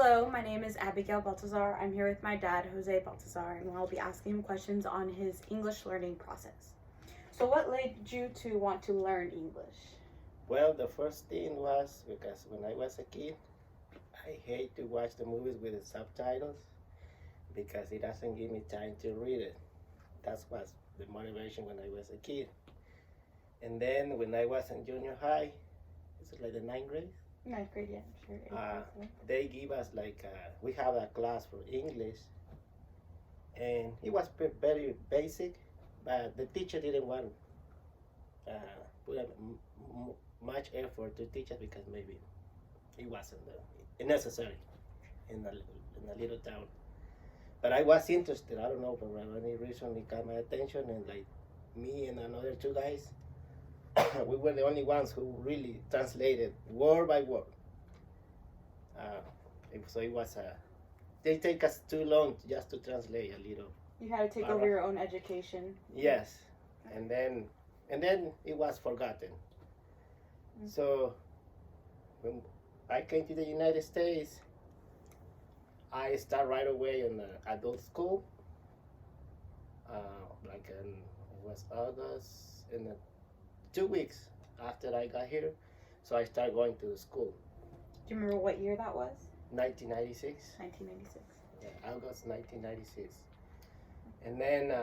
Hello, my name is Abigail Baltazar. I'm here with my dad, Jose Baltazar, and I'll be asking him questions on his English learning process. So, what led you to want to learn English? Well, the first thing was because when I was a kid, I hate to watch the movies with the subtitles because it doesn't give me time to read it. That was the motivation when I was a kid. And then when I was in junior high, it's like the ninth grade, Ninth grade, yeah, sure. they give us we have a class for English, and it was very basic, but the teacher didn't want uh, put much effort to teach us because maybe it wasn't necessary in a little town. But I was interested. I don't know, for any reason it caught my attention, and like me and another two guys, we were the only ones who really translated word by word. So it was they take us too long just to translate a little. You had to take over your own education. Yes, and then it was forgotten. Mm-hmm. So when I came to the United States, I started right away in the adult school. It was August, in 2 weeks after I got here, so I started going to the school. Do you remember what year that was? 1996. 1996. Yeah, August 1996. And then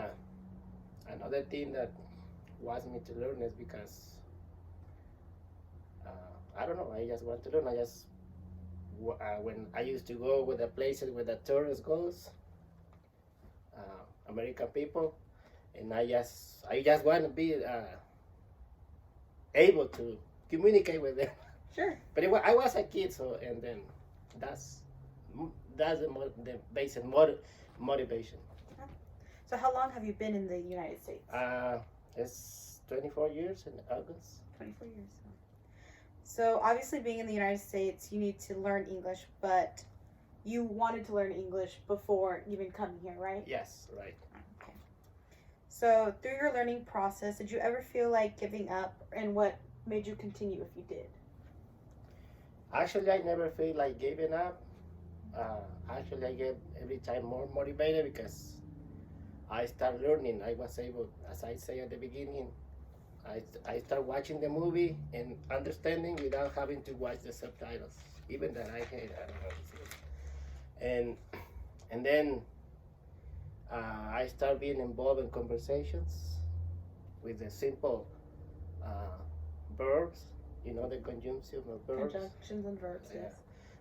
another thing that wants me to learn is because I don't know. I just want to learn. When I used to go with the places where the tourists goes, American people, and I just want to be able to communicate with them. Sure. But I was a kid, so and then that's the basic motivation. So how long have you been in the United States? It's 24 years in August. 24 years. So obviously being in the United States, you need to learn English, but you wanted to learn English before even coming here, right? Yes, right. Okay. So through your learning process, did you ever feel like giving up, and what made you continue if you did? Actually, I never feel like giving up. Actually, I get every time more motivated because I start learning. I was able, as I say at the beginning, I start watching the movie and understanding without having to watch the subtitles. Even that I hate, I don't know. And then I start being involved in conversations with the simple verbs. You know, the conjunction of verbs. Conjunctions and verbs, yes.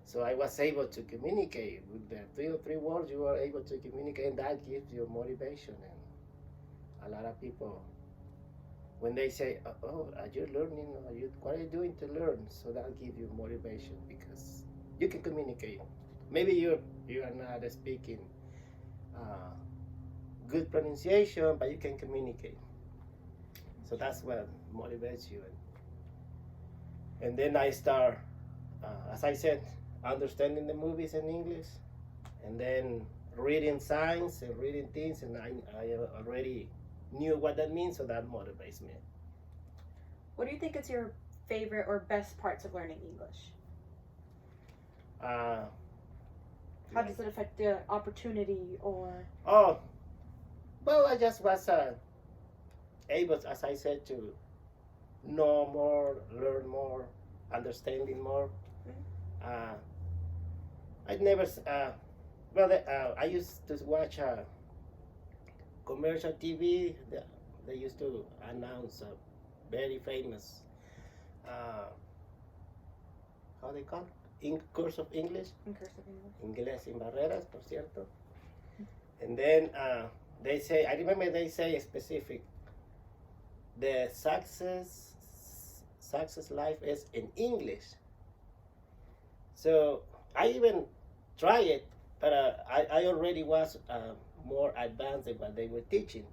So I was able to communicate with the three words. You are able to communicate, and that gives you motivation. And a lot of people, when they say, "Oh, are you learning? What are you doing to learn?" So that gives you motivation because you can communicate. Maybe you are not speaking good pronunciation, but you can communicate. So that's what motivates you. And then I start, as I said, understanding the movies in English, and then reading signs and reading things, and I already knew what that means, so that motivates me. What do you think is your favorite or best parts of learning English? How does it affect the opportunity or? Oh, well, I just was able, as I said, to know more, learn more, understanding more. Mm-hmm. I never, I used to watch commercial TV. They used to announce a very famous, how they call it? Course of English. In course of English. Inglés sin barreras, por cierto. And then they say, I remember they say specific, the success life is in English. So I even try it, but I already was more advanced than what they were teaching.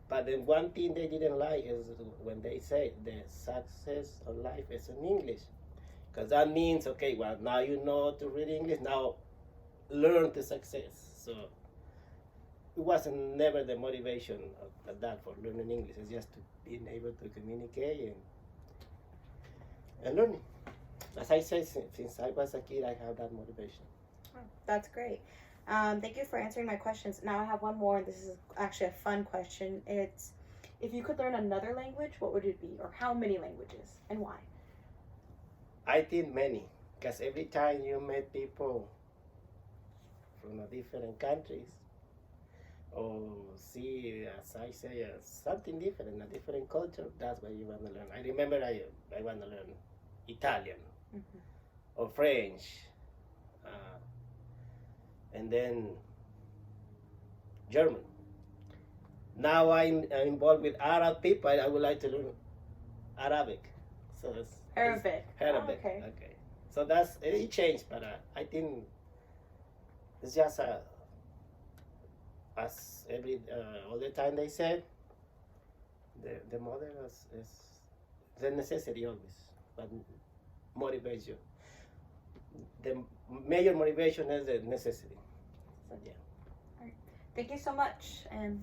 But then one thing they didn't like is when they say the success of life is in English. Because that means, okay, well, now you know to read English, now learn the success. So it wasn't never the motivation of that for learning English. It's just to being able to communicate and learning. As I said, since I was a kid, I have that motivation. That's great. Thank you for answering my questions. Now I have one more, and this is actually a fun question. It's, if you could learn another language, what would it be, or how many languages, and why? I think many, because every time you meet people from a different countries, or see, as I say, something different, a different culture, that's what you want to learn. I remember I want to learn Italian Mm-hmm. or French, and then German. Now I'm involved with Arab people. I would like to learn Arabic. So it's Arabic. Arabic. Oh, okay. Okay. So that's it changed, but I think it's just as every all the time they said the mother is the necessity always, but motivates you. The major motivation is the necessity. So yeah. Thank you so much, and